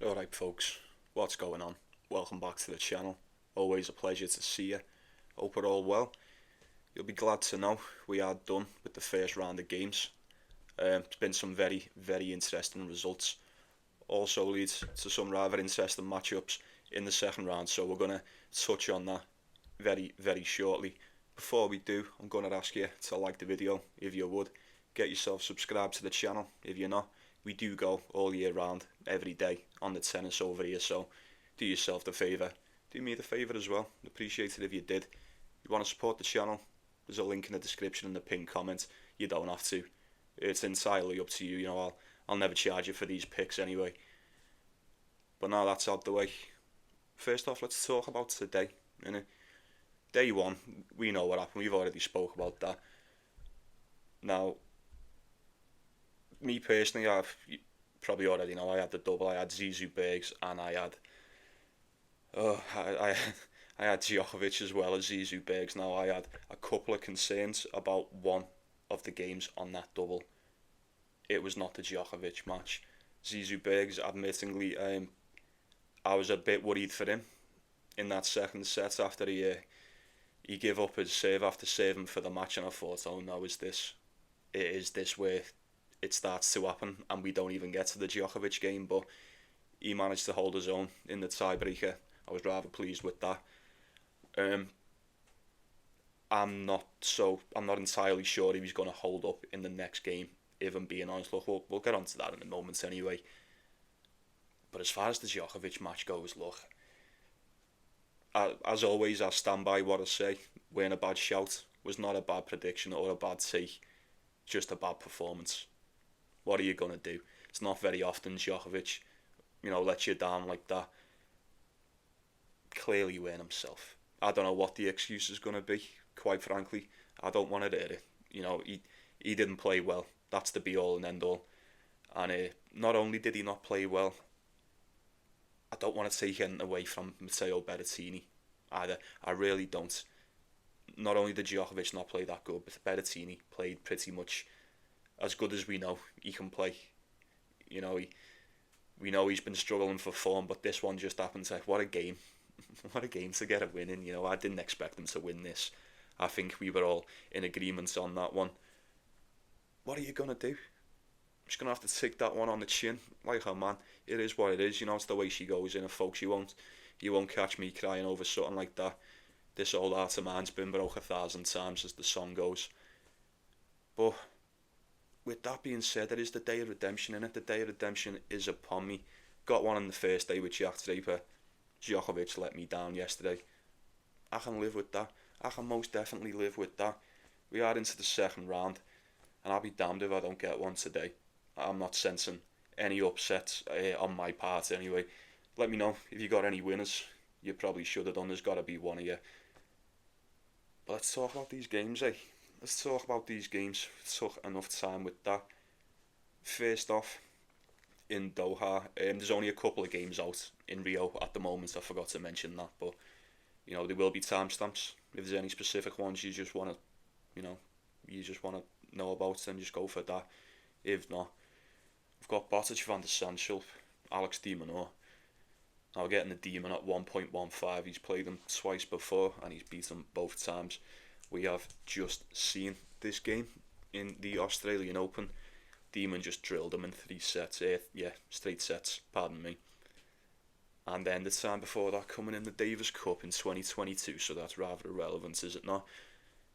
Alright folks, what's going on? Welcome back to the channel. Always a pleasure to see you. Hope we're all well. You'll be glad to know we are done with the first round of games. It's been some very interesting results. Also leads to some rather interesting matchups in the second round, so we're going to touch on that very shortly. Before we do, I'm going to ask you to like the video if you would. Get yourself subscribed to the channel if you're not. We do go all year round, every day on the tennis over here, so do yourself the favour. Do me the favour as well. Appreciate it if you did. If you want to support the channel, there's a link in the description and the pinned comment. You don't have to. It's entirely up to you. I'll never charge you for these picks anyway. But now that's out the way. First off, let's talk about today. Day one, we know what happened. We've already spoke about that. Now, me personally, you probably already know I had the double. I had Zizou Bergs and I had I had Djokovic as well as Zizou Bergs. Now I had a couple of concerns about one of the games on that double. It was not the Djokovic match. Zizou Bergs, admittingly, I was a bit worried for him in that second set after he gave up his serve after serving for the match, and I thought, oh no, is this where it starts to happen and we don't even get to the Djokovic game? But he managed to hold his own in the tiebreaker. I was rather pleased with that. I'm not entirely sure he was going to hold up in the next game, if I'm being honest. Look, we'll get onto that in a moment anyway. But as far as the Djokovic match goes, look, as always, I stand by what I say. Weren't a bad shout, was not a bad prediction or a bad take, just a bad performance. What are you going to do? It's not very often Djokovic, lets you down like that. Clearly he weren't himself. I don't know what the excuse is going to be, quite frankly. I don't want to hear it. He didn't play well. That's the be-all and end-all. And not only did he not play well, I don't want to take anything away from Matteo Berrettini either. I really don't. Not only did Djokovic not play that good, but Berrettini played pretty much as good as we know he can play. We know he's been struggling for form, but this one just happened to, what a game. What a game to get a win in. I didn't expect him to win this. I think we were all in agreement on that one. What are you going to do? I'm just going to have to take that one on the chin. Like her man, it is what it is. It's the way she goes in it, folks. You won't catch me crying over something like that. This old heart of mine's been broke 1,000 times, as the song goes. But with that being said, there is the day of redemption in it. The day of redemption is upon me. Got one on the first day with Jack Draper. Djokovic let me down yesterday. I can live with that. I can most definitely live with that. We are into the second round, and I'll be damned if I don't get one today. I'm not sensing any upsets on my part anyway. Let me know if you got any winners. You probably should have done. There's got to be one of you. But let's talk about these games, eh? Let's talk about these games. Took enough time with that. First off, in Doha, there's only a couple of games out in Rio at the moment. I forgot to mention that, but there will be timestamps. If there's any specific ones you just want to, know about, then just go for that. If not, we've got Botic, Van der Sandschulp, Alex de Minaur. Now we're getting the Demon at 1.15. He's played him twice before and he's beaten both times. We have just seen this game in the Australian Open. Demon just drilled him in 3 sets. Straight sets, pardon me. And then the time before that coming in the Davis Cup in 2022, so that's rather irrelevant, is it not?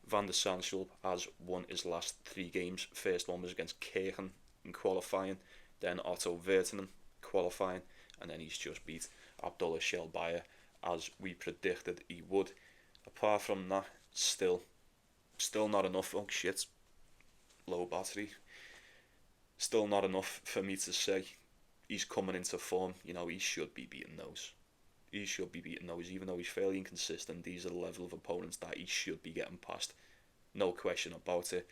Van der Sandschulp has won his last 3 games. First one was against Kirchen in qualifying, then Otto Virtanen qualifying, and then he's just beat Abdullah Shelbayr as we predicted he would. Apart from that, still not enough. Oh shit, low battery. Still not enough for me to say he's coming into form. He should be beating those. He should be beating those, even though he's fairly inconsistent. These are the level of opponents that he should be getting past. No question about it.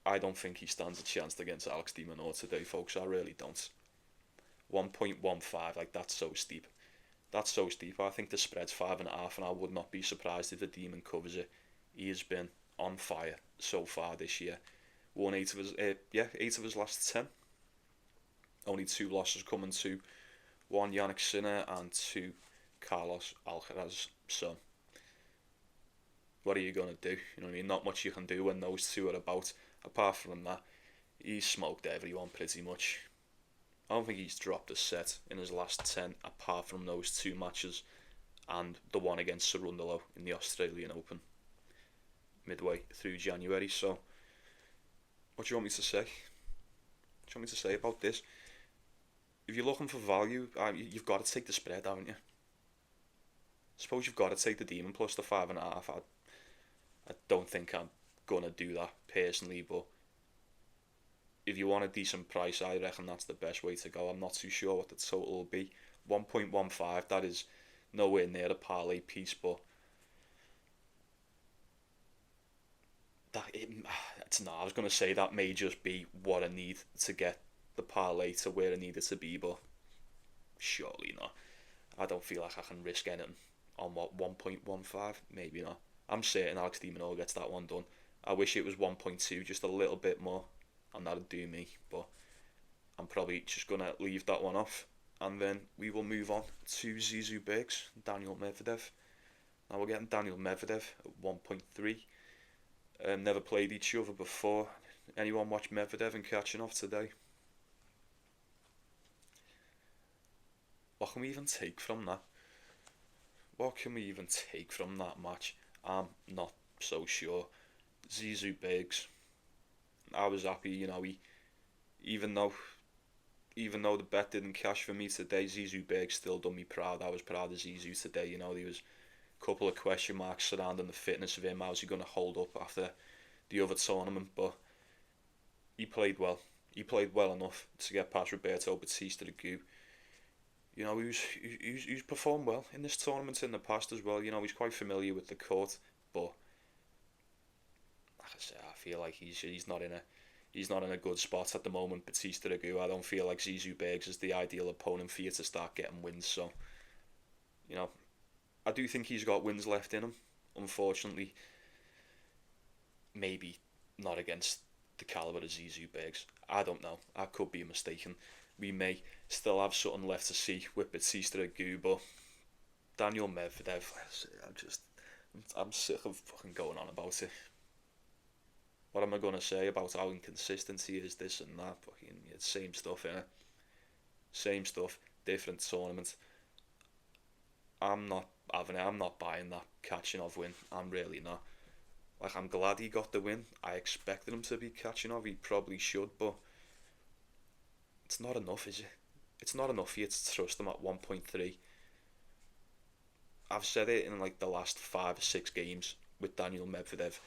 I don't think he stands a chance against Alex de Minaur today, folks. I really don't. 1.15, that's so steep. That's so steep. I think the spread's 5.5, and I would not be surprised if the Demon covers it. He has been on fire so far this year. Won 8 of his last 10. Only 2 losses coming to 1 Yannick Sinner and 2 Carlos Alcaraz. So what are you going to do? You know what I mean? Not much you can do when those two are about. Apart from that, he's smoked everyone pretty much. I don't think he's dropped a set in his last 10 apart from those 2 matches and the one against Cerundolo in the Australian Open midway through January. So what do you want me to say? What do you want me to say about this? If you're looking for value, you've got to take the spread, haven't you? Suppose you've got to take the Demon plus the 5.5. I don't think I'm gonna do that personally, but if you want a decent price, I reckon that's the best way to go. I'm not too sure what the total will be. 1.15, that is nowhere near a parlay piece, but I was gonna say that may just be what I need to get the parlay to where I need it to be, but surely not. I don't feel like I can risk anything on 1.15, maybe not. I'm certain Alex de Minaur gets that one done. I wish it was 1.2, just a little bit more, and that'd do me, but I'm probably just gonna leave that one off, and then we will move on to Zizou Bergs, Daniel Medvedev. Now we're getting Daniel Medvedev at 1.3. Never played each other before. Anyone watch Medvedev and Kachanov today? What can we even take from that? What can we even take from that match? I'm not so sure. Zizou Bergs, I was happy, you know, even though the bet didn't cash for me today, Zizou Bergs still done me proud. I was proud of Zizou today, you know. There was a couple of question marks surrounding the fitness of him. How's he going to hold up after the other tournament? But he played well. He played well enough to get past Roberto Batista Agut. You know, he's performed well in this tournament in the past as well. You know, he's quite familiar with the court, but like I say, I feel like he's not in a good spot at the moment. Batista Agut, I don't feel like Zizou Bergs is the ideal opponent for you to start getting wins. So, you know, I do think he's got wins left in him. Unfortunately, maybe not against the caliber of Zizou Bergs. I don't know. I could be mistaken. We may still have something left to see with Batista Agut, but Daniel Medvedev, I'm sick of fucking going on about it. What am I gonna say about how inconsistent he is, this and that? Fucking it's same stuff, innit? Same stuff, different tournament. I'm not having it. I'm not buying that Kachanov win. I'm really not. Like, I'm glad he got the win. I expected him to be Kachanov. He probably should, but it's not enough, is it? It's not enough for you to trust him at 1.3. I've said it in like the last 5 or 6 games with Daniel Medvedev.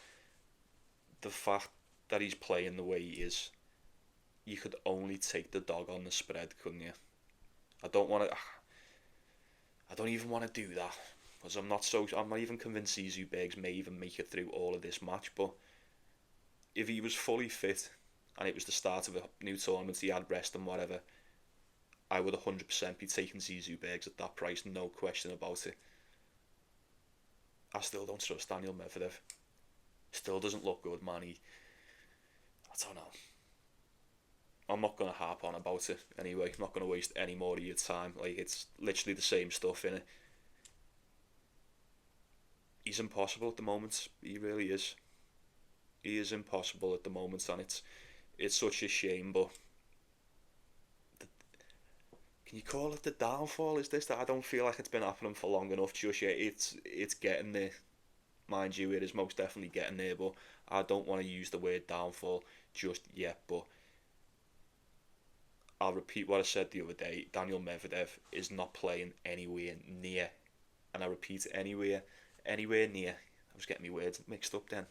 The fact that he's playing the way he is, you could only take the dog on the spread, couldn't you? I don't even want to do that, because I'm not even convinced Zizou Bergs may even make it through all of this match. But if he was fully fit and it was the start of a new tournament, he had rest and whatever, I would 100% be taking Zizou Bergs at that price, no question about it. I still don't trust Daniel Medvedev. Still doesn't look good, man. I don't know. I'm not going to harp on about it anyway. I'm not going to waste any more of your time. Like, it's literally the same stuff, innit? He's impossible at the moment. He really is. He is impossible at the moment, and it's such a shame, but can you call it the downfall? Is this that? I don't feel like it's been happening for long enough just yet. It's getting there. Mind you, it is most definitely getting there, but I don't want to use the word downfall just yet. But I'll repeat what I said the other day. Daniel Medvedev is not playing anywhere near, and I repeat, anywhere near. I was getting my words mixed up then.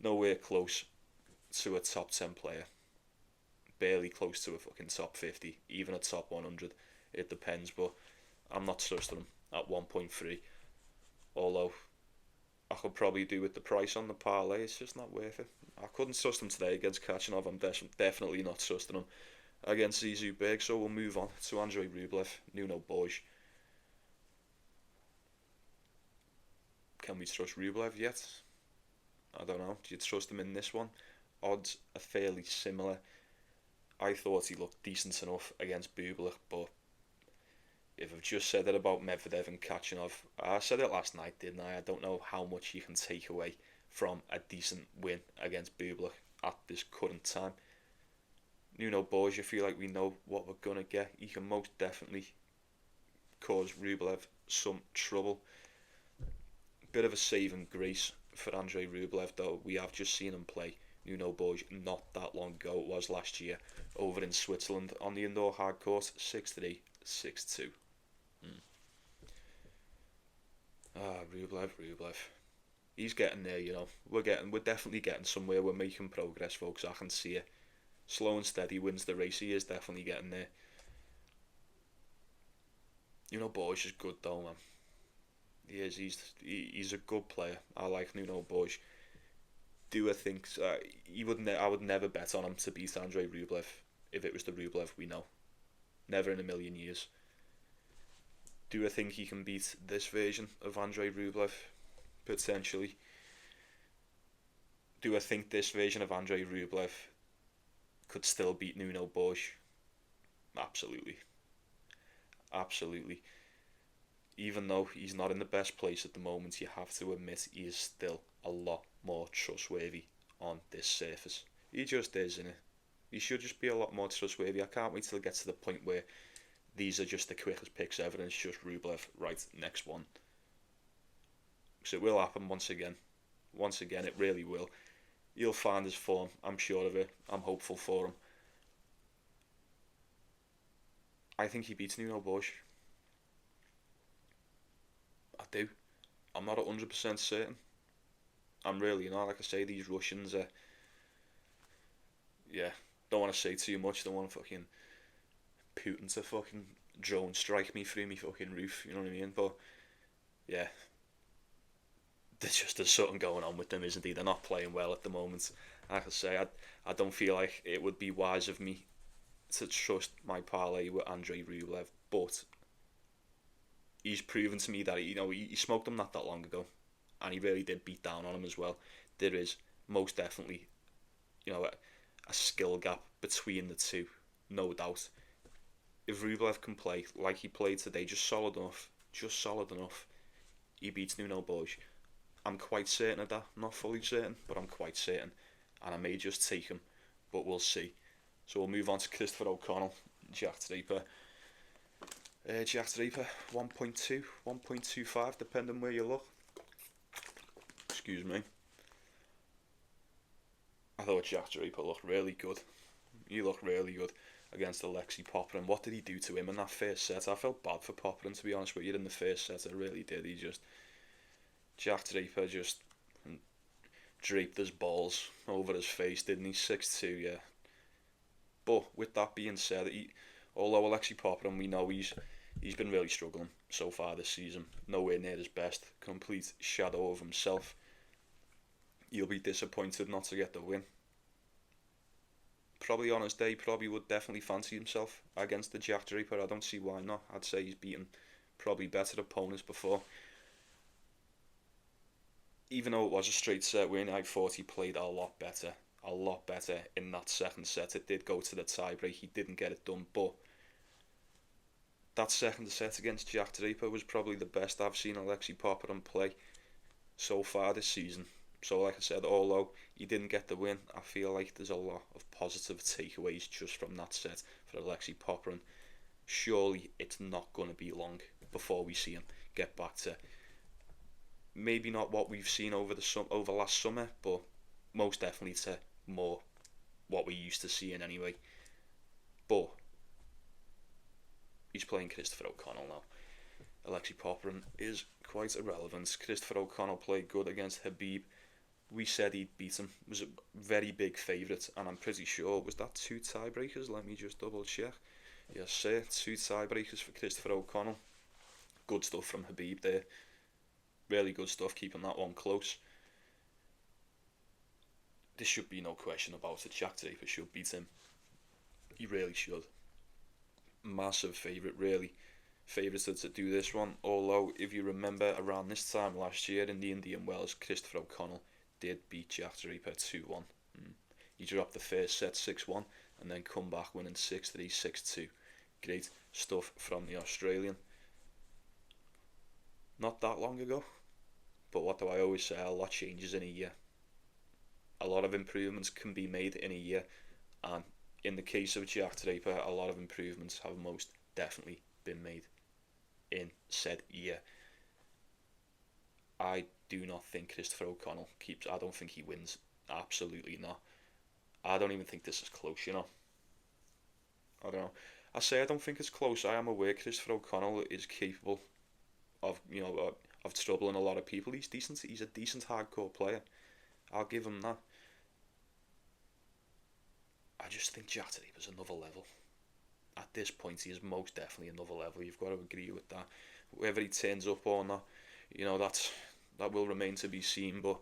Nowhere close to a top 10 player. Barely close to a fucking top 50, even a top 100. It depends, but I'm not trusting him at 1.3. Although I could probably do with the price on the parlay, it's just not worth it. I couldn't trust him today against Kachanov. I'm definitely not trusting him against Zizou Berg. So we'll move on to Andrei Rublev, Nuno Boge. Can we trust Rublev yet? I don't know. Do you trust him in this one? Odds are fairly similar. I thought he looked decent enough against Bublik, but if I've just said it about Medvedev and Kachanov, I said it last night, didn't I? I don't know how much you can take away from a decent win against Bublik at this current time. Nuno Borges, I feel like we know what we're going to get. He can most definitely cause Rublev some trouble. Bit of a saving grace for Andrei Rublev, though. We have just seen him play Nuno Borges not that long ago. It was last year over in Switzerland on the indoor hard court, 6-3, 6-2. Rublev. He's getting there, you know. We're definitely getting somewhere. We're making progress, folks. I can see it. Slow and steady wins the race. He is definitely getting there. Nuno Borges is good though, man. He is. He's a good player. I like Nuno Borges. Do I think I would never bet on him to beat Andrei Rublev if it was the Rublev we know. Never in a million years. Do I think he can beat this version of Andrei Rublev? Potentially. Do I think this version of Andrei Rublev could still beat Nuno Borges? Absolutely. Absolutely. Even though he's not in the best place at the moment, you have to admit he is still a lot more trustworthy on this surface. He just is, innit? He should just be a lot more trustworthy. I can't wait till it gets to the point where these are just the quickest picks ever and it's just Rublev, right, next one. So it will happen once again. Once again, it really will. He'll find his form, I'm sure of it. I'm hopeful for him. I think he beats Nuno Borges. I do. I'm not 100% certain. I'm really not. Like I say, these Russians are... Yeah, don't want to say too much. Don't want fucking Putin to fucking drone strike me through me fucking roof. You know what I mean? But, yeah. There's something going on with them, isn't he? They're not playing well at the moment. Like I say, I don't feel like it would be wise of me to trust my parlay with Andrei Rublev, but he's proven to me that he smoked him not that long ago, and he really did beat down on him as well. There is most definitely, a skill gap between the two, no doubt. If Rublev can play like he played today, just solid enough, he beats Nuno Borges. I'm quite certain of that. Not fully certain, but I'm quite certain, and I may just take him, but we'll see. So we'll move on to Christopher O'Connell, Jack the Ripper. Jack the Ripper, 1.2, 1.25, depending where you look. Excuse me. I thought Jack the Ripper looked really good. He looked really good against Alexei Popyrin. What did he do to him in that first set? I felt bad for Popyrin, to be honest with you, in the first set. I really did. Jack the Ripper just draped his balls over his face, didn't he? 6-2, yeah. But with that being said, although Alexei Popyrin, we know he's been really struggling so far this season, nowhere near his best, complete shadow of himself. He'll be disappointed not to get the win. Probably on his day, probably would definitely fancy himself against the Jack the Ripper. I don't see why not. I'd say he's beaten probably better opponents before. Even though it was a straight set win, I thought he played a lot better in that second set. It did go to the tiebreak, he didn't get it done, but that second set against Jack the Ripper was probably the best I've seen Alexei Popyrin play so far this season. So like I said, although he didn't get the win, I feel like there's a lot of positive takeaways just from that set for Alexei Popyrin. Surely it's not going to be long before we see him get back to maybe not what we've seen over last summer, but most definitely to more what we used to seeing anyway. But he's playing Christopher O'Connell now. Alexei Popyrin is quite irrelevant. Christopher O'Connell played good against Habib. We said he'd beat him. Was a very big favourite, and I'm pretty sure, was that 2 tiebreakers? Let me just double check. Yes sir, 2 tiebreakers for Christopher O'Connell. Good stuff from Habib there. Really good stuff, keeping that one close. There should be no question about it. Jack the Ripper should beat him. He really should. Massive favourite, really. Favourite to do this one. Although, if you remember, around this time last year in the Indian Wells, Christopher O'Connell did beat Jack the Ripper 2-1. He dropped the first set 6-1, and then come back winning 6-3, 6-2. Great stuff from the Australian. Not that long ago, but what do I always say? A lot changes in a year. A lot of improvements can be made in a year, and in the case of Jack Draper, a lot of improvements have most definitely been made in said year. I do not think Christopher O'Connell keeps. I don't think he wins. Absolutely not. I don't even think this is close, you know. I don't know. I say I don't think it's close. I am aware Christopher O'Connell is capable of, of troubling a lot of people. He's decent. He's a decent hardcore player. I'll give him that. I just think Jack Draper's another level. At this point, he is most definitely another level. You've got to agree with that. Whether he turns up or not, that will remain to be seen. But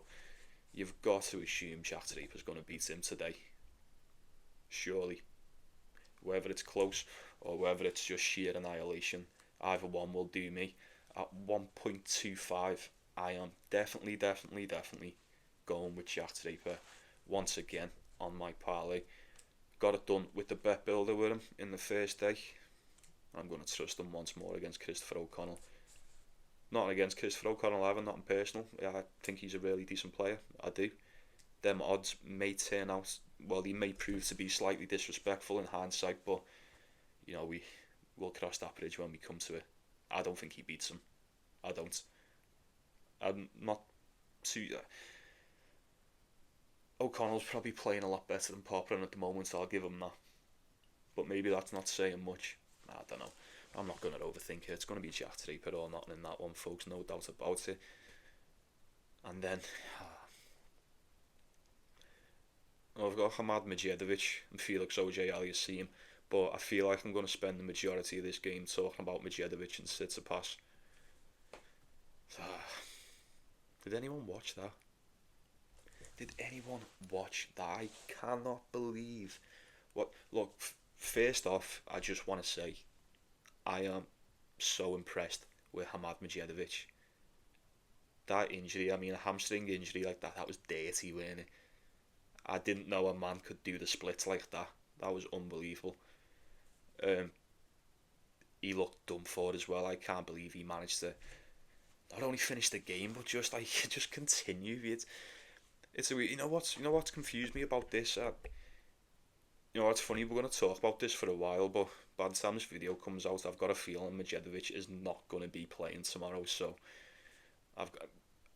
you've got to assume Jack Draper's going to beat him today. Surely. Whether it's close or whether it's just sheer annihilation, either one will do me. At 1.25, I am definitely going with Jack Draper once again on my parlay. Got it done with the bet builder with him in the first day. I'm going to trust him once more against Christopher O'Connell. Not against Christopher O'Connell either, not in personal. I think he's a really decent player. I do. Them odds may turn out, well, they may prove to be slightly disrespectful in hindsight, but, we'll cross that bridge when we come to it. I don't think he beats him. I don't. I'm not too... O'Connell's probably playing a lot better than Poplar at the moment, so I'll give him that. But maybe that's not saying much. I don't know. I'm not going to overthink it. It's going to be Jack Draper or nothing in that one, folks. No doubt about it. And then... I've got Hamad Medjedovic and Felix Auger-Aliassime, but I feel like I'm going to spend the majority of this game talking about Medjedovic and Tsitsipas. Did anyone watch that? Did anyone watch that? I cannot believe what. Look, first off, I just want to say I am so impressed with Hamad Medjedovic. That injury, a hamstring injury like that was dirty, wasn't it? I didn't know a man could do the splits like that. That was unbelievable. He looked done for as well. I can't believe he managed to not only finish the game, but just continue. It's a weird, you know what's confused me about this? It's funny, we're going to talk about this for a while, but by the time this video comes out, I've got a feeling Medjedovic is not going to be playing tomorrow, so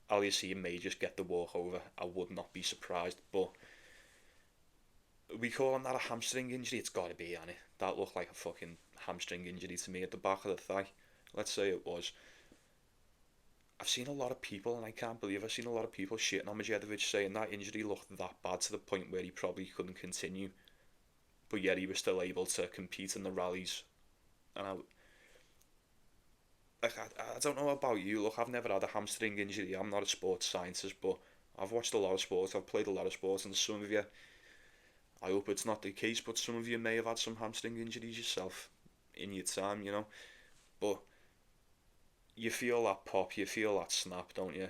Aliassime may just get the walkover. I would not be surprised, but we calling that a hamstring injury? It's got to be, Annie. That looked like a fucking hamstring injury to me at the back of the thigh. Let's say it was. I've seen a lot of people, and I can't believe I've seen a lot of people shitting on Medjedovic, saying that injury looked that bad to the point where he probably couldn't continue. But yet he was still able to compete in the rallies. And I don't know about you. Look, I've never had a hamstring injury. I'm not a sports scientist, but I've watched a lot of sports. I've played a lot of sports, and some of you, I hope it's not the case, but some of you may have had some hamstring injuries yourself in your time, But you feel that pop, you feel that snap, don't you?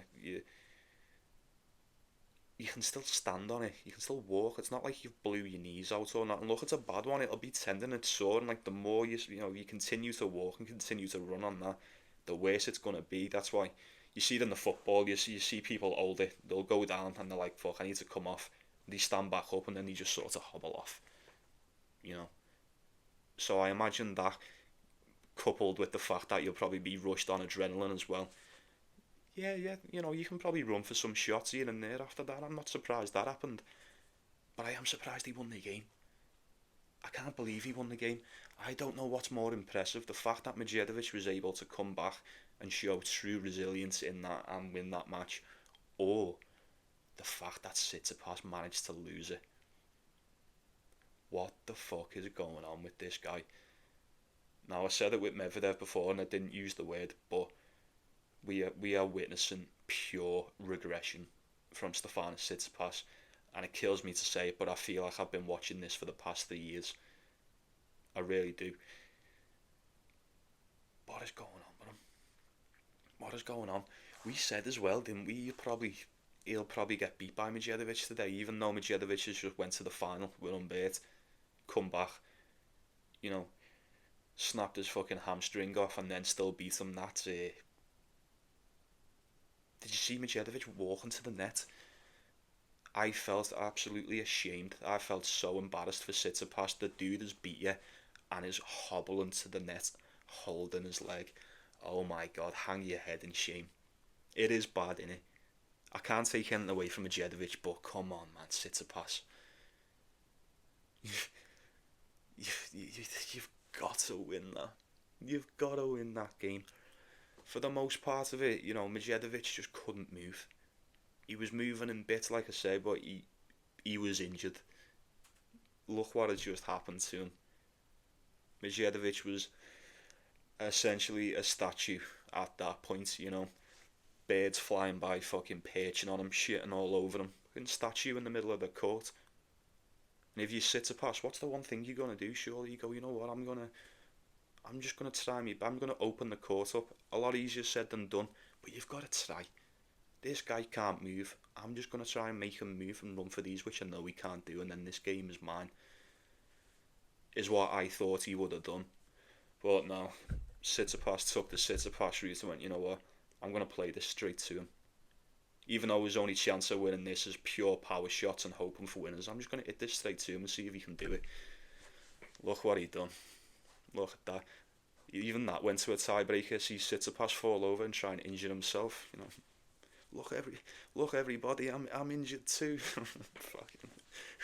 You can still stand on it, you can still walk. It's not like you've blew your knees out or nothing. Look, it's a bad one, it'll be tendon, it's sore, and the more you continue to walk and continue to run on that, the worse it's going to be. That's why you see it in the football, you see people older, they'll go down and they're like, fuck, I need to come off. They stand back up and then they just sort of hobble off, So I imagine that, coupled with the fact that you'll probably be rushed on adrenaline as well. Yeah, you can probably run for some shots here and there after that. I'm not surprised that happened. But I am surprised he won the game. I can't believe he won the game. I don't know what's more impressive, the fact that Medjedovic was able to come back and show true resilience in that and win that match, or the fact that Tsitsipas managed to lose it. What the fuck is going on with this guy? Now, I said it with Medvedev before and I didn't use the word, but we are witnessing pure regression from Stefanos Tsitsipas, and it kills me to say it, but I feel like I've been watching this for the past 3 years. I really do. What is going on with him? What is going on? We said as well, didn't we? He'll probably get beat by Medjedovic today, even though Medjedovic has just went to the final with Humbert. come back, you know, snapped his fucking hamstring off and then still beat him. That's it. Did you see Medjedovic walking to the net? I felt absolutely ashamed. I felt so embarrassed for Tsitsipas. The dude has beat you and is hobbling to the net, holding his leg. Oh my god, hang your head in shame. It is bad, innit? I can't take anything away from Medjedovic, but come on, man, Tsitsipas. You've got to win that. You've got to win that game. For the most part of it, Medjedovic just couldn't move. He was moving in bits, like I said, but he was injured. Look what had just happened to him. Medjedovic was essentially a statue at that point, Birds flying by, fucking perching on him, shitting all over him. Fucking statue in the middle of the court. And if you sit to pass, what's the one thing you're gonna do? Surely you go, you know what? I'm just gonna try me. I'm gonna open the court up. A lot easier said than done, but you've got to try. This guy can't move. I'm just gonna try and make him move and run for these, which I know he can't do. And then this game is mine. Is what I thought he would have done, but no. Tsitsipas took the Tsitsipas route and went, you know what? I'm gonna play this straight to him. Even though his only chance of winning this is pure power shots and hoping for winners, I'm just going to hit this straight to him and see if he can do it. Look what he done. Look at that. Even that went to a tiebreaker. See Tsitsipas fall over and try and injure himself. Look everybody, I'm injured too. Fucking,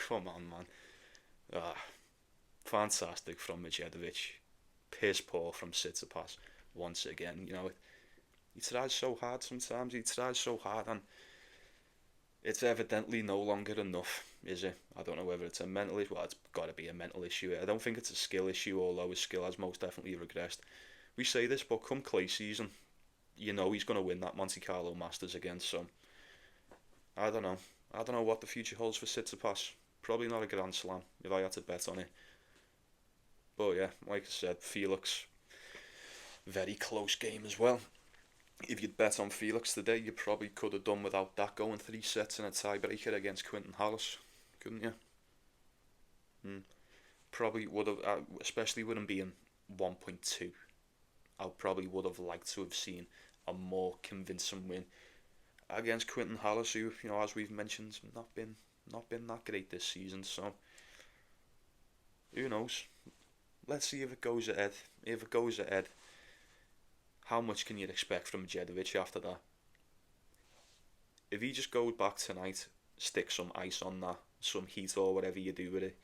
come on, man. Fantastic from Medjedovic. Piss poor from Tsitsipas once again. He tries so hard sometimes. He tries so hard, and it's evidently no longer enough, is it? I don't know whether it's a mental issue. Well, it's got to be a mental issue. I don't think it's a skill issue, although his skill has most definitely regressed. We say this, but come clay season, he's going to win that Monte Carlo Masters again. So I don't know. I don't know what the future holds for Tsitsipas. Probably not a Grand Slam if I had to bet on it. But yeah, like I said, Felix, very close game as well. If you'd bet on Felix today, you probably could have done without that going 3 sets in a tiebreaker against Quinton Hallis, couldn't you? Probably would have, especially with him being 1.2. I probably would have liked to have seen a more convincing win against Quinton Hallis, who, as we've mentioned, not been that great this season. So who knows? Let's see if it goes ahead. If it goes ahead, how much can you expect from Medjedovic after that? If he just goes back tonight, sticks some ice on that, some heat or whatever you do with it,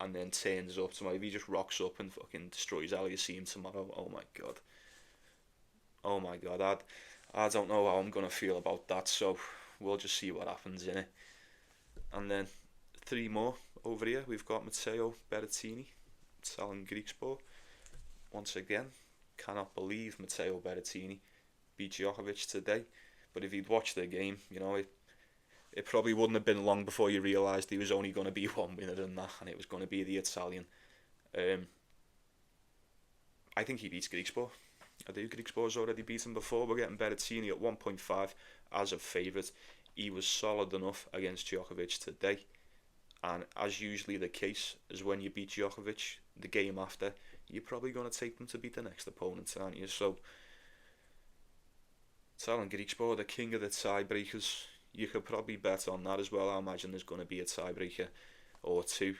and then turns up tomorrow, if he just rocks up and fucking destroys Aliassime tomorrow, oh my god, I don't know how I'm going to feel about that, so we'll just see what happens in it. And then 3 more over here. We've got Matteo Berrettini, Italian Greek sport. Once again, cannot believe Matteo Berrettini beat Djokovic today. But if you'd watched the game, it probably wouldn't have been long before you realised he was only going to be one winner in that, and it was going to be the Italian. I think he beats Griekspoor. I do. Griekspoor's already beaten before. We're getting Berrettini at 1.5 as a favourite. He was solid enough against Djokovic today. And as usually the case is when you beat Djokovic, the game after, you're probably going to take them to beat the next opponent, aren't you? So, Italian Griekspoor, the king of the tiebreakers, you could probably bet on that as well. I imagine there's going to be a tiebreaker or 2.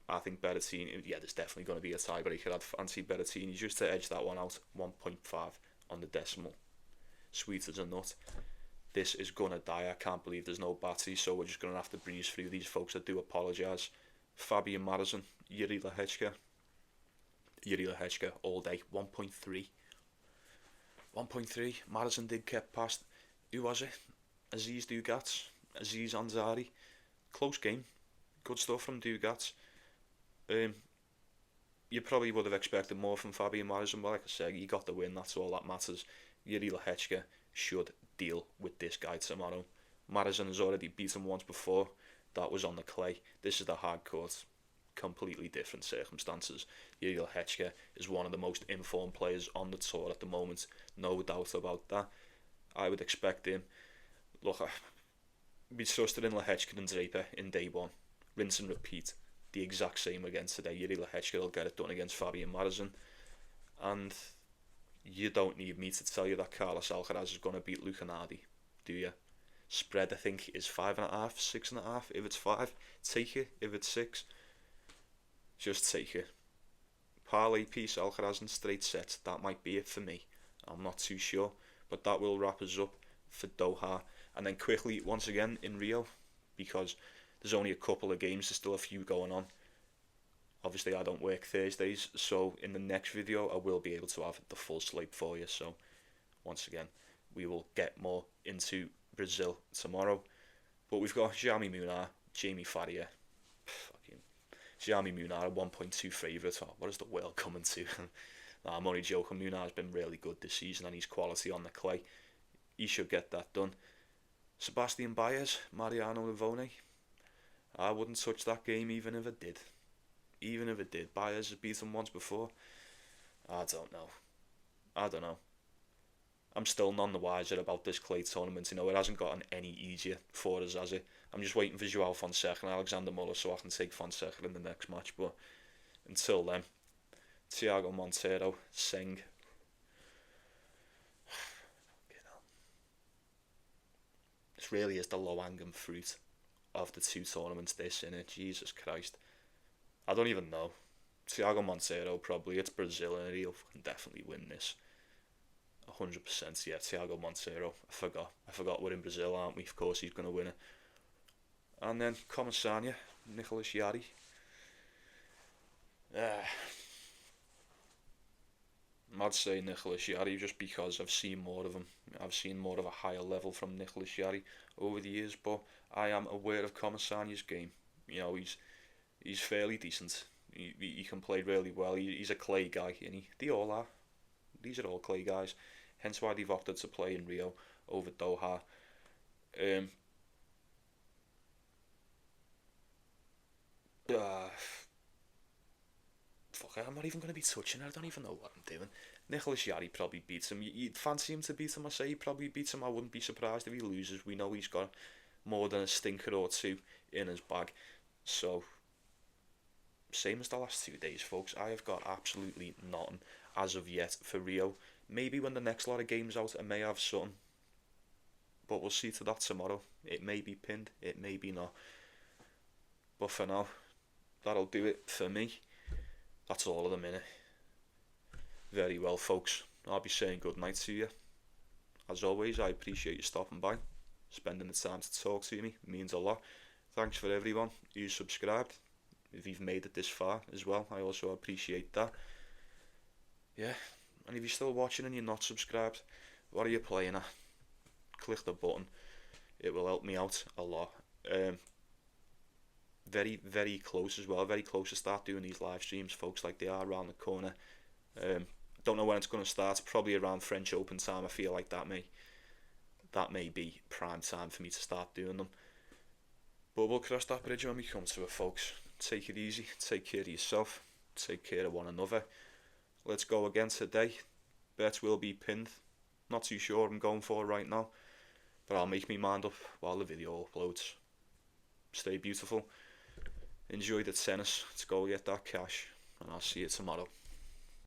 I think Berrettini, there's definitely going to be a tiebreaker. I'd fancy Berrettini just to edge that one out, 1.5 on the decimal. Sweet as a nut. This is going to die. I can't believe there's no battery, so we're just going to have to breeze through these folks. I do apologise. Fabian Marozsan, Yuri Lehechka all day, 1.3. 1.3. Marozsan did get past, who was it? Aziz Dugat, Aziz Ansari. Close game. Good stuff from Dugat. You probably would have expected more from Fabian Marozsan, but like I said, he got the win, that's all that matters. Yuri Lehechka should deal with this guy tomorrow. Marozsan has already beaten once before. That was on the clay. This is the hard court. Completely different circumstances. Yuri Lehechka is one of the most informed players on the tour at the moment. No doubt about that. I would expect him. Look, we trusted in Lehechka and Draper in day 1. Rinse and repeat. the exact same again today. Yuri Lehechka will get it done against Fabian Madison. And you don't need me to tell you that Carlos Alcaraz is going to beat Luca Nardi, do you? Spread, I think, is 5.5, 6.5. If it's 5, take it. If it's 6, just take it. Parlay piece, Alcaraz in straight sets. That might be it for me. I'm not too sure. But that will wrap us up for Doha. And then quickly, once again, in Rio, because there's only a couple of games, there's still a few going on. Obviously, I don't work Thursdays, so in the next video, I will be able to have the full slate for you. So, once again, we will get more into Brazil tomorrow. But we've got Jaume Munar, Jamie Farrier. Fucking Jaume Munar, 1.2 favourite. Oh, what is the world coming to? Nah, I'm only joking. Munar's been really good this season and he's quality on the clay. He should get that done. Sebastian Baez, Mariano Navone. I wouldn't touch that game even if it did. Even if it did. Baez has beaten once before. I don't know. I'm still none the wiser about this clay tournament. You know, it hasn't gotten any easier for us, has it? I'm just waiting for Joao Fonseca and Alexander Muller so I can take Fonseca in the next match. But until then, Thiago Monteiro, Seng. This really is the low-hanging fruit of the two tournaments, this, innit? Jesus Christ. I don't even know. Thiago Monteiro, probably. It's Brazil, and he'll definitely win this. 100%, yeah, Thiago Monteiro. I forgot we're in Brazil, aren't we? Of course he's going to win it. And then Comesaña, Nicholas Yarry. I'd say Nicholas Yarry just because I've seen more of him. I've seen more of a higher level from Nicholas Yarry over the years, but I am aware of Comesaña's game. You know, he's fairly decent. He can play really well. He's a clay guy, and they all are. These are all clay guys. Hence why they've opted to play in Rio over Doha. I'm not even going to be touching it. I don't even know what I'm doing. Nicholas Yarry probably beats him. You'd fancy him to beat him. I say he probably beats him. I wouldn't be surprised if he loses. We know he's got more than a stinker or two in his bag. So, same as the last 2 days, folks. I have got absolutely nothing as of yet for Rio. Maybe when the next lot of games out, I may have something. But we'll see to that tomorrow. It may be pinned. It may be not. But for now, that'll do it for me. That's all of them, innit? Very well, folks. I'll be saying good night to you. As always, I appreciate you stopping by, spending the time to talk to me. It means a lot. Thanks for everyone who's subscribed. If you've made it this far as well, I also appreciate that. Yeah, and if you're still watching and you're not subscribed, what are you playing at? Click the button. It will help me out a lot. Very, very close as well. Very close to start doing these live streams, folks, like they are around the corner. Don't know when it's going to start. Probably around French Open time. I feel like that may be prime time for me to start doing them. But we'll cross that bridge when we come to it, folks. Take it easy. Take care of yourself. Take care of one another. Let's go again today. Bets will be pinned. Not too sure what I'm going for right now, but I'll make my mind up while the video uploads. Stay beautiful. Enjoy the tennis. Let's go get that cash, and I'll see you tomorrow.